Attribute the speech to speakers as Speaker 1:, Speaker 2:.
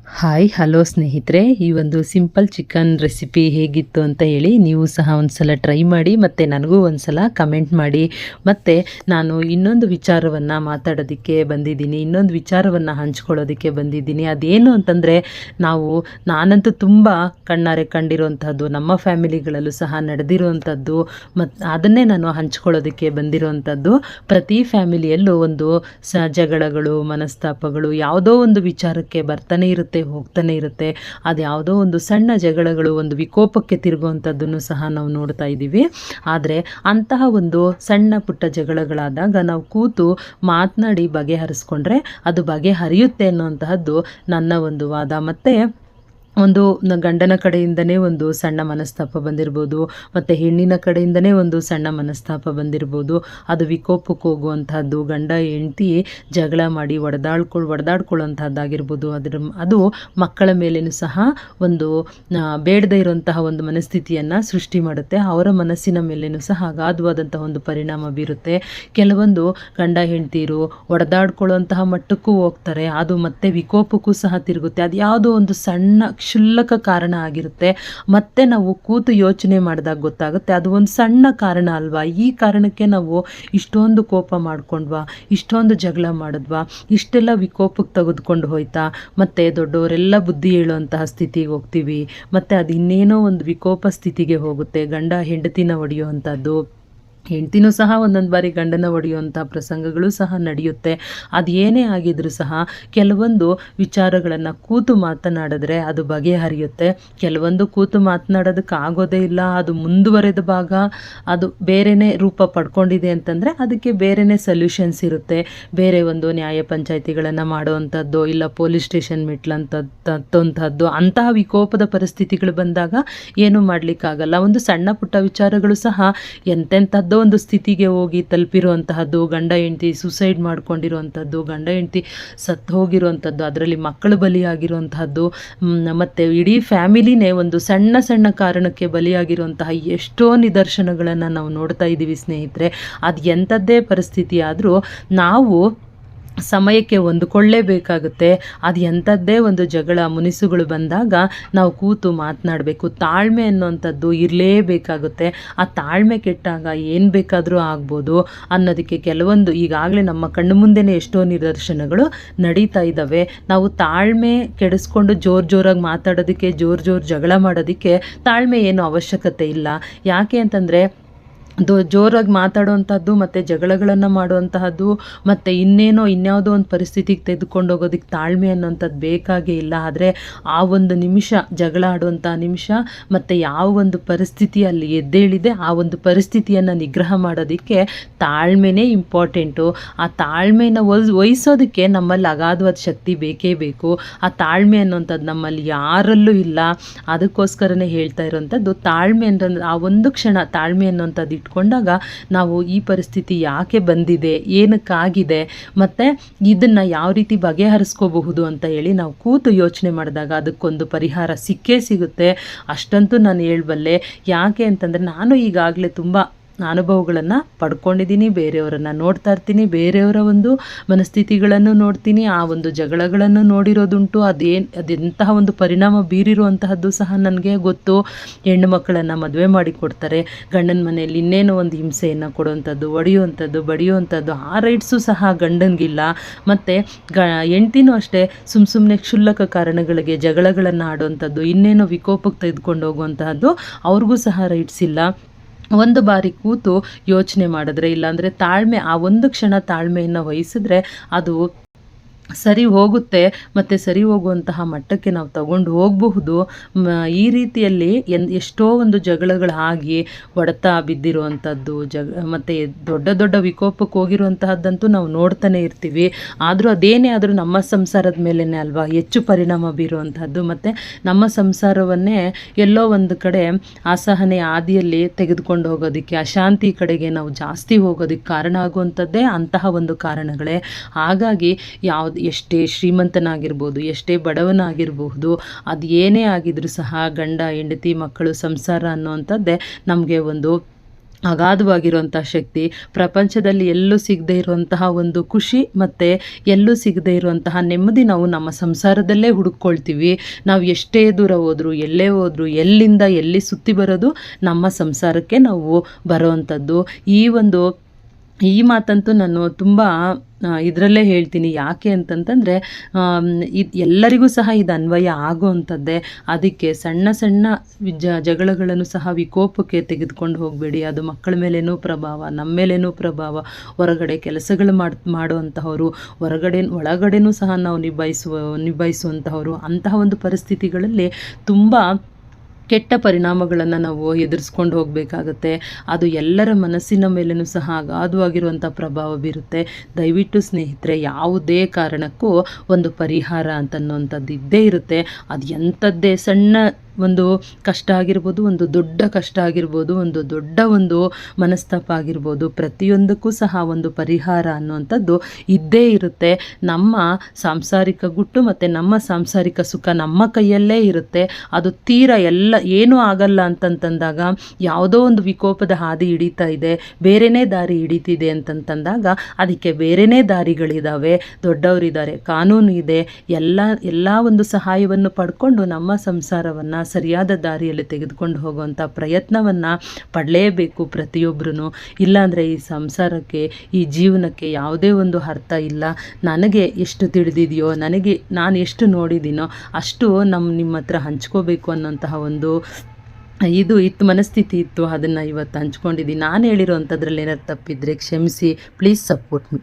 Speaker 1: Hi hello ಸ್ನೇಹಿತರೆ, ಈ ಒಂದು ಸಿಂಪಲ್ ಚಿಕನ್ ರೆಸಿಪಿ ಹೇಗಿತ್ತು ಅಂತ ಹೇಳಿ ನೀವು ಸಹ ಒಂದು ಸಲ ಟ್ರೈ ಮಾಡಿ ಮತ್ತು ನನಗೂ ಒಂದು ಸಲ ಕಮೆಂಟ್ ಮಾಡಿ. ಮತ್ತು ನಾನು ಇನ್ನೊಂದು ವಿಚಾರವನ್ನು ಮಾತಾಡೋದಕ್ಕೆ ಬಂದಿದ್ದೀನಿ, ಇನ್ನೊಂದು ವಿಚಾರವನ್ನು ಹಂಚ್ಕೊಳ್ಳೋದಕ್ಕೆ ಬಂದಿದ್ದೀನಿ. ಅದೇನು ಅಂತಂದರೆ, ನಾನಂತೂ ತುಂಬ ಕಣ್ಣಾರೆ ಕಂಡಿರುವಂಥದ್ದು, ನಮ್ಮ ಫ್ಯಾಮಿಲಿಗಳಲ್ಲೂ ಸಹ ನಡೆದಿರುವಂಥದ್ದು, ಮತ್ತು ಅದನ್ನೇ ನಾನು ಹಂಚ್ಕೊಳ್ಳೋದಕ್ಕೆ ಬಂದಿರುವಂಥದ್ದು. ಪ್ರತಿ ಫ್ಯಾಮಿಲಿಯಲ್ಲೂ ಒಂದು ಜಗಳಗಳು, ಮನಸ್ತಾಪಗಳು ಯಾವುದೋ ಒಂದು ವಿಚಾರಕ್ಕೆ ಬರ್ತಾನೆ ಇರುತ್ತೆ, ಹೋಗ್ತಾನೆ ಇರುತ್ತೆ. ಅದು ಯಾವುದೋ ಒಂದು ಸಣ್ಣ ಜಗಳಗಳು ಒಂದು ವಿಕೋಪಕ್ಕೆ ತಿರುಗುವಂಥದ್ದನ್ನು ಸಹ ನಾವು ನೋಡ್ತಾ ಇದ್ದೀವಿ. ಆದರೆ ಅಂತಹ ಒಂದು ಸಣ್ಣ ಪುಟ್ಟ ಜಗಳಗಳಾದಾಗ ನಾವು ಕೂತು ಮಾತನಾಡಿ ಬಗೆಹರಿಸ್ಕೊಂಡ್ರೆ ಅದು ಬಗೆಹರಿಯುತ್ತೆ ಅನ್ನುವಂತಹದ್ದು ನನ್ನ ಒಂದು ವಾದ. ಮತ್ತು ಒಂದು ಗಂಡನ ಕಡೆಯಿಂದನೇ ಒಂದು ಸಣ್ಣ ಮನಸ್ತಾಪ ಬಂದಿರ್ಬೋದು, ಮತ್ತು ಹೆಣ್ಣಿನ ಕಡೆಯಿಂದನೇ ಒಂದು ಸಣ್ಣ ಮನಸ್ತಾಪ ಬಂದಿರ್ಬೋದು. ಅದು ವಿಕೋಪಕ್ಕೆ ಹೋಗುವಂತಹದ್ದು, ಗಂಡ ಹೆಂಡತಿ ಜಗಳ ಮಾಡಿ ಹೊಡೆದಾಡ್ಕೊಳ್ಳೋಂಥದ್ದಾಗಿರ್ಬೋದು. ಅದು ಮಕ್ಕಳ ಮೇಲೇನೂ ಸಹ ಒಂದು ಬೇಡದೇ ಇರುವಂತಹ ಒಂದು ಮನಸ್ಥಿತಿಯನ್ನು ಸೃಷ್ಟಿ ಮಾಡುತ್ತೆ. ಅವರ ಮನಸ್ಸಿನ ಮೇಲೇನೂ ಸಹ ಅಗಾಧವಾದಂತಹ ಒಂದು ಪರಿಣಾಮ ಬೀರುತ್ತೆ. ಕೆಲವೊಂದು ಗಂಡ ಹೆಂಡತಿರು ಹೊಡೆದಾಡ್ಕೊಳ್ಳುವಂತಹ ಮಟ್ಟಕ್ಕೂ ಹೋಗ್ತಾರೆ, ಅದು ಮತ್ತೆ ವಿಕೋಪಕ್ಕೂ ಸಹ ತಿರುಗುತ್ತೆ. ಅದು ಯಾವುದೋ ಒಂದು ಸಣ್ಣ ಕ್ಷುಲ್ಲಕ ಕಾರಣ ಆಗಿರುತ್ತೆ. ಮತ್ತೆ ನಾವು ಕೂತು ಯೋಚನೆ ಮಾಡಿದಾಗ ಗೊತ್ತಾಗುತ್ತೆ ಅದು ಒಂದು ಸಣ್ಣ ಕಾರಣ ಅಲ್ವಾ, ಈ ಕಾರಣಕ್ಕೆ ನಾವು ಇಷ್ಟೊಂದು ಕೋಪ ಮಾಡ್ಕೊಂಡ್ವಾ, ಇಷ್ಟೊಂದು ಜಗಳ ಮಾಡಿದ್ವಾ, ಇಷ್ಟೆಲ್ಲ ವಿಕೋಪಕ್ಕೆ ತೆಗೆದುಕೊಂಡು ಹೋಯ್ತಾ, ಮತ್ತು ದೊಡ್ಡವರೆಲ್ಲ ಬುದ್ಧಿ ಹೇಳುವಂತಹ ಸ್ಥಿತಿಗೆ ಹೋಗ್ತೀವಿ. ಮತ್ತು ಅದು ಇನ್ನೇನೋ ಒಂದು ವಿಕೋಪ ಸ್ಥಿತಿಗೆ ಹೋಗುತ್ತೆ. ಗಂಡ ಹೆಂಡತಿನ ಹೊಡೆಯುವಂಥದ್ದು, ಹೆಂಡ್ತಿನೂ ಸಹ ಒಂದೊಂದು ಬಾರಿ ಗಂಡನ ಹೊಡೆಯುವಂಥ ಪ್ರಸಂಗಗಳು ಸಹ ನಡೆಯುತ್ತೆ. ಅದು ಏನೇ ಆಗಿದ್ರೂ ಸಹ ಕೆಲವೊಂದು ವಿಚಾರಗಳನ್ನು ಕೂತು ಮಾತನಾಡಿದ್ರೆ ಅದು ಬಗೆಹರಿಯುತ್ತೆ. ಕೆಲವೊಂದು ಕೂತು ಮಾತನಾಡೋದಕ್ಕೆ ಆಗೋದೇ ಇಲ್ಲ, ಅದು ಮುಂದುವರೆದ ಭಾಗ ಅದು ಬೇರೆಯೇ ರೂಪ ಪಡ್ಕೊಂಡಿದೆ ಅಂತಂದರೆ ಅದಕ್ಕೆ ಬೇರೆಯೇ ಸೊಲ್ಯೂಷನ್ಸ್ ಇರುತ್ತೆ. ಬೇರೆ ಒಂದು ನ್ಯಾಯ ಪಂಚಾಯಿತಿಗಳನ್ನು ಮಾಡುವಂಥದ್ದು, ಇಲ್ಲ ಪೊಲೀಸ್ ಸ್ಟೇಷನ್ ಮೆಟ್ಲಂಥದ್ದು. ಅಂತಹ ವಿಕೋಪದ ಪರಿಸ್ಥಿತಿಗಳು ಬಂದಾಗ ಏನೂ ಮಾಡಲಿಕ್ಕಾಗಲ್ಲ. ಒಂದು ಸಣ್ಣ ಪುಟ್ಟ ವಿಚಾರಗಳು ಸಹ ಎಂತೆಂಥದ್ದು ಒಂದು ಸ್ಥಿತಿಗೆ ಹೋಗಿ ತಲುಪಿರುವಂತಹದ್ದು, ಗಂಡ ಹೆಂಡತಿ ಸುಸೈಡ್ ಮಾಡ್ಕೊಂಡಿರುವಂಥದ್ದು, ಗಂಡ ಹೆಂಡತಿ ಸತ್ತು ಹೋಗಿರುವಂಥದ್ದು, ಅದರಲ್ಲಿ ಮಕ್ಕಳು ಬಲಿಯಾಗಿರುವಂತಹದ್ದು, ಮತ್ತು ಇಡೀ ಫ್ಯಾಮಿಲಿನೇ ಒಂದು ಸಣ್ಣ ಸಣ್ಣ ಕಾರಣಕ್ಕೆ ಬಲಿಯಾಗಿರುವಂತಹ ಎಷ್ಟೋ ನಿದರ್ಶನಗಳನ್ನು ನಾವು ನೋಡ್ತಾ ಇದ್ದೀವಿ ಸ್ನೇಹಿತರೆ. ಅದು ಎಂಥದ್ದೇ ಪರಿಸ್ಥಿತಿ ಆದರೂ ನಾವು ಸಮಯಕ್ಕೆ ಹೊಂದಿಕೊಳ್ಳೇಬೇಕಾಗುತ್ತೆ. ಅದು ಎಂಥದ್ದೇ ಒಂದು ಜಗಳ ಮುನಿಸುಗಳು ಬಂದಾಗ ನಾವು ಕೂತು ಮಾತನಾಡಬೇಕು. ತಾಳ್ಮೆ ಅನ್ನುವಂಥದ್ದು ಇರಲೇಬೇಕಾಗುತ್ತೆ. ಆ ತಾಳ್ಮೆ ಕೆಟ್ಟಾಗ ಏನು ಬೇಕಾದರೂ ಆಗ್ಬೋದು ಅನ್ನೋದಕ್ಕೆ ಕೆಲವೊಂದು ಈಗಾಗಲೇ ನಮ್ಮ ಕಣ್ಣು ಮುಂದೆನೇ ಎಷ್ಟೋ ನಿದರ್ಶನಗಳು ನಡೀತಾ ಇದ್ದಾವೆ. ನಾವು ತಾಳ್ಮೆ ಕೆಡಿಸ್ಕೊಂಡು ಜೋರಾಗಿ ಮಾತಾಡೋದಕ್ಕೆ, ಜೋರು ಜಗಳ ಮಾಡೋದಕ್ಕೆ ತಾಳ್ಮೆ ಏನು ಅವಶ್ಯಕತೆ ಇಲ್ಲ. ಯಾಕೆ ಅಂತಂದರೆ ಜೋರಾಗಿ ಮಾತಾಡುವಂಥದ್ದು ಮತ್ತು ಜಗಳಗಳನ್ನು ಮಾಡುವಂತಹದ್ದು ಮತ್ತು ಇನ್ಯಾವುದೋ ಒಂದು ಪರಿಸ್ಥಿತಿಗೆ ತೆಗೆದುಕೊಂಡು ಹೋಗೋದಕ್ಕೆ ತಾಳ್ಮೆ ಅನ್ನೋಂಥದ್ದು ಬೇಕಾಗೇ ಇಲ್ಲ. ಆದರೆ ಆ ಒಂದು ನಿಮಿಷ, ಜಗಳ ಆಡುವಂಥ ನಿಮಿಷ ಮತ್ತು ಯಾವ ಒಂದು ಪರಿಸ್ಥಿತಿಯಲ್ಲಿ ಎದ್ದೇಳಿದೆ ಆ ಒಂದು ಪರಿಸ್ಥಿತಿಯನ್ನು ನಿಗ್ರಹ ಮಾಡೋದಕ್ಕೆ ತಾಳ್ಮೆನೇ ಇಂಪಾರ್ಟೆಂಟು. ಆ ತಾಳ್ಮೆನ ವಹಿಸೋದಕ್ಕೆ ನಮ್ಮಲ್ಲಿ ಅಗಾಧವಾದ ಶಕ್ತಿ ಬೇಕೇ ಬೇಕು. ಆ ತಾಳ್ಮೆ ಅನ್ನೋಂಥದ್ದು ನಮ್ಮಲ್ಲಿ ಯಾರಲ್ಲೂ ಇಲ್ಲ. ಅದಕ್ಕೋಸ್ಕರನೇ ಹೇಳ್ತಾ ಇರೋವಂಥದ್ದು ತಾಳ್ಮೆ ಅಂತಂದ್ರೆ ಆ ಒಂದು ಕ್ಷಣ ತಾಳ್ಮೆ ಅನ್ನೋಂಥದ್ದು ಇಟ್ಕೊಂಡಾಗ ನಾವು ಈ ಪರಿಸ್ಥಿತಿ ಯಾಕೆ ಬಂದಿದೆ, ಏನಕ್ಕಾಗಿದೆ, ಮತ್ತು ಇದನ್ನು ಯಾವ ರೀತಿ ಬಗೆಹರಿಸ್ಕೋಬಹುದು ಅಂತ ಹೇಳಿ ನಾವು ಕೂತು ಯೋಚನೆ ಮಾಡಿದಾಗ ಅದಕ್ಕೊಂದು ಪರಿಹಾರ ಸಿಕ್ಕೇ ಸಿಗುತ್ತೆ. ಅಷ್ಟಂತೂ ನಾನು ಹೇಳಬಲ್ಲೆ. ಯಾಕೆ ಅಂತಂದರೆ ನಾನು ಈಗಾಗಲೇ ತುಂಬ ಅನುಭವಗಳನ್ನು ಪಡ್ಕೊಂಡಿದ್ದೀನಿ, ಬೇರೆಯವರನ್ನು ನೋಡ್ತಾ ಇರ್ತೀನಿ, ಬೇರೆಯವರ ಒಂದು ಮನಸ್ಥಿತಿಗಳನ್ನು ನೋಡ್ತೀನಿ, ಆ ಒಂದು ಜಗಳಗಳನ್ನು ನೋಡಿರೋದುಂಟು. ಅದೆಂತಹ ಒಂದು ಪರಿಣಾಮ ಬೀರಿರುವಂತಹದ್ದು ಸಹ ನನಗೆ ಗೊತ್ತು. ಹೆಣ್ಣು ಮಕ್ಕಳನ್ನು ಮದುವೆ ಮಾಡಿ ಕೊಡ್ತಾರೆ, ಗಂಡನ ಮನೆಯಲ್ಲಿ ಇನ್ನೇನೋ ಒಂದು ಹಿಂಸೆಯನ್ನು ಕೊಡುವಂಥದ್ದು, ಹೊಡೆಯುವಂಥದ್ದು, ಬಡಿಯುವಂಥದ್ದು, ಆ ರೈಟ್ಸು ಸಹ ಗಂಡನಿಗಿಲ್ಲ. ಮತ್ತು ಹೆಂಡ್ತಿನೂ ಅಷ್ಟೇ ಸುಮ್ಮನೆ ಕ್ಷುಲ್ಲಕ ಕಾರಣಗಳಿಗೆ ಜಗಳಗಳನ್ನು ಆಡುವಂಥದ್ದು, ಇನ್ನೇನೋ ವಿಕೋಪಕ್ಕೆ ತೆಗೆದುಕೊಂಡು ಹೋಗುವಂತಹದ್ದು ಅವ್ರಿಗೂ ಸಹ ರೈಟ್ಸ್ ಇಲ್ಲ. ಒಂದು ಬಾರಿ ಕೂತು ಯೋಚನೆ ಮಾಡಿದ್ರೆ, ಇಲ್ಲಾಂದರೆ ತಾಳ್ಮೆ, ಆ ಒಂದು ಕ್ಷಣ ತಾಳ್ಮೆಯನ್ನು ವಹಿಸಿದ್ರೆ ಅದು ಸರಿ ಹೋಗುತ್ತೆ. ಮತ್ತು ಸರಿ ಹೋಗುವಂತಹ ಮಟ್ಟಕ್ಕೆ ನಾವು ತಗೊಂಡು ಹೋಗಬಹುದು. ಈ ರೀತಿಯಲ್ಲಿ ಎಷ್ಟೋ ಒಂದು ಜಗಳಗಳಾಗಿ ಹೊಡೆತ ಬಿದ್ದಿರುವಂಥದ್ದು, ಮತ್ತು ದೊಡ್ಡ ವಿಕೋಪಕ್ಕೆ ಹೋಗಿರುವಂತಹದ್ದಂತೂ ನಾವು ನೋಡ್ತಾನೆ ಇರ್ತೀವಿ. ಆದರೂ ಅದೇನೇ ಆದರೂ ನಮ್ಮ ಸಂಸಾರದ ಮೇಲೇ ಅಲ್ವಾ ಹೆಚ್ಚು ಪರಿಣಾಮ ಬೀರುವಂಥದ್ದು. ಮತ್ತು ನಮ್ಮ ಸಂಸಾರವನ್ನೇ ಎಲ್ಲೋ ಒಂದು ಕಡೆ ಅಸಹನೆ ಹಾದಿಯಲ್ಲಿ ತೆಗೆದುಕೊಂಡು ಹೋಗೋದಕ್ಕೆ, ಅಶಾಂತಿ ಕಡೆಗೆ ನಾವು ಜಾಸ್ತಿ ಹೋಗೋದಕ್ಕೆ ಕಾರಣ ಆಗುವಂಥದ್ದೇ ಅಂತಹ ಒಂದು ಕಾರಣಗಳೇ. ಹಾಗಾಗಿ ಎಷ್ಟೇ ಶ್ರೀಮಂತನಾಗಿರ್ಬೋದು, ಎಷ್ಟೇ ಬಡವನಾಗಿರಬಹುದು, ಅದು ಏನೇ ಆಗಿದ್ರೂ ಸಹ ಗಂಡ ಹೆಂಡತಿ ಮಕ್ಕಳು ಸಂಸಾರ ಅನ್ನುವಂಥದ್ದೇ ನಮಗೆ ಒಂದು ಅಗಾಧವಾಗಿರುವಂಥ ಶಕ್ತಿ, ಪ್ರಪಂಚದಲ್ಲಿ ಎಲ್ಲೂ ಸಿಗದೇ ಇರುವಂತಹ ಒಂದು ಖುಷಿ ಮತ್ತು ಎಲ್ಲೂ ಸಿಗದೇ ಇರುವಂತಹ ನೆಮ್ಮದಿ ನಾವು ನಮ್ಮ ಸಂಸಾರದಲ್ಲೇ ಹುಡುಕ್ಕೊಳ್ತೀವಿ. ನಾವು ಎಷ್ಟೇ ದೂರ ಹೋದರೂ, ಎಲ್ಲೇ ಹೋದರೂ, ಎಲ್ಲಿಂದ ಎಲ್ಲಿ ಸುತ್ತಿ ಬರೋದು ನಮ್ಮ ಸಂಸಾರಕ್ಕೆ ನಾವು ಬರೋವಂಥದ್ದು. ಈ ಮಾತಂತೂ ನಾನು ತುಂಬ ಇದರಲ್ಲೇ ಹೇಳ್ತೀನಿ. ಯಾಕೆ ಅಂತಂತಂದರೆ ಇದು ಎಲ್ಲರಿಗೂ ಸಹ ಇದು ಅನ್ವಯ ಆಗೋವಂಥದ್ದೇ. ಅದಕ್ಕೆ ಸಣ್ಣ ಸಣ್ಣ ಜಗಳಗಳನ್ನು ಸಹ ವಿಕೋಪಕ್ಕೆ ತೆಗೆದುಕೊಂಡು ಹೋಗಬೇಡಿ. ಅದು ಮಕ್ಕಳ ಮೇಲೇನೂ ಪ್ರಭಾವ, ನಮ್ಮ ಮೇಲೇನೂ ಪ್ರಭಾವ. ಹೊರಗಡೆ ಕೆಲಸಗಳು ಮಾಡುವಂತಹವರು, ಒಳಗಡೆನೂ ಸಹ ನಾವು ನಿಭಾಯಿಸುವಂತಹವರು. ಅಂತಹ ಒಂದು ಪರಿಸ್ಥಿತಿಗಳಲ್ಲಿ ತುಂಬ ಕೆಟ್ಟ ಪರಿಣಾಮಗಳನ್ನು ನಾವು ಎದುರಿಸ್ಕೊಂಡು ಹೋಗಬೇಕಾಗತ್ತೆ. ಅದು ಎಲ್ಲರ ಮನಸ್ಸಿನ ಮೇಲೂ ಸಹ ಅಗಾಧವಾಗಿರುವಂಥ ಪ್ರಭಾವ ಬೀರುತ್ತೆ. ದಯವಿಟ್ಟು ಸ್ನೇಹಿತರೆ, ಯಾವುದೇ ಕಾರಣಕ್ಕೂ ಒಂದು ಪರಿಹಾರ ಅಂತನ್ನುವಂಥದ್ದು ಇದ್ದೇ ಇರುತ್ತೆ. ಅದು ಎಂಥದ್ದೇ ಸಣ್ಣ ಒಂದು ಕಷ್ಟ ಆಗಿರ್ಬೋದು, ಒಂದು ದೊಡ್ಡ ಕಷ್ಟ ಆಗಿರ್ಬೋದು, ಒಂದು ದೊಡ್ಡ ಒಂದು ಮನಸ್ತಾಪ ಆಗಿರ್ಬೋದು, ಪ್ರತಿಯೊಂದಕ್ಕೂ ಸಹ ಒಂದು ಪರಿಹಾರ ಅನ್ನುವಂಥದ್ದು ಇದ್ದೇ ಇರುತ್ತೆ. ನಮ್ಮ ಸಾಂಸಾರಿಕ ಗುಟ್ಟು ಮತ್ತು ನಮ್ಮ ಸಾಂಸಾರಿಕ ಸುಖ ನಮ್ಮ ಕೈಯಲ್ಲೇ ಇರುತ್ತೆ. ಅದು ಏನೂ ಆಗಲ್ಲ ಅಂತಂತಂದಾಗ, ಯಾವುದೋ ಒಂದು ವಿಕೋಪದ ಹಾದಿ ಹಿಡಿತಾ ಇದೆ, ಬೇರೆನೇ ದಾರಿ ಹಿಡಿತಿದೆ ಅಂತಂತಂದಾಗ ಅದಕ್ಕೆ ಬೇರೆನೇ ದಾರಿಗಳಿದ್ದಾವೆ. ದೊಡ್ಡವರಿದ್ದಾರೆ, ಕಾನೂನು ಇದೆ. ಎಲ್ಲ ಒಂದು ಸಹಾಯವನ್ನು ಪಡ್ಕೊಂಡು ನಮ್ಮ ಸಂಸಾರವನ್ನು ಸರಿಯಾದ ದಾರಿಯಲ್ಲಿ ತೆಗೆದುಕೊಂಡು ಹೋಗುವಂಥ ಪ್ರಯತ್ನವನ್ನು ಪಡಲೇಬೇಕು ಪ್ರತಿಯೊಬ್ಬರೂ. ಇಲ್ಲಾಂದರೆ ಈ ಸಂಸಾರಕ್ಕೆ, ಈ ಜೀವನಕ್ಕೆ ಯಾವುದೇ ಒಂದು ಅರ್ಥ ಇಲ್ಲ. ನನಗೆ ಎಷ್ಟು ತಿಳಿದಿದೆಯೋ, ನಾನು ಎಷ್ಟು ನೋಡಿದ್ದೀನೋ ಅಷ್ಟು ನಿಮ್ಮ ಹತ್ರ ಹಂಚ್ಕೋಬೇಕು ಅನ್ನೋಂತಹ ಒಂದು ಮನಸ್ಥಿತಿ ಇತ್ತು. ಅದನ್ನು ಇವತ್ತು ಹಂಚ್ಕೊಂಡಿದ್ದೀನಿ. ನಾನು ಹೇಳಿರೋ ಅಂಥದ್ರಲ್ಲಿ ಏನಾದ್ರು ತಪ್ಪಿದ್ರೆ ಕ್ಷಮಿಸಿ. Please support me.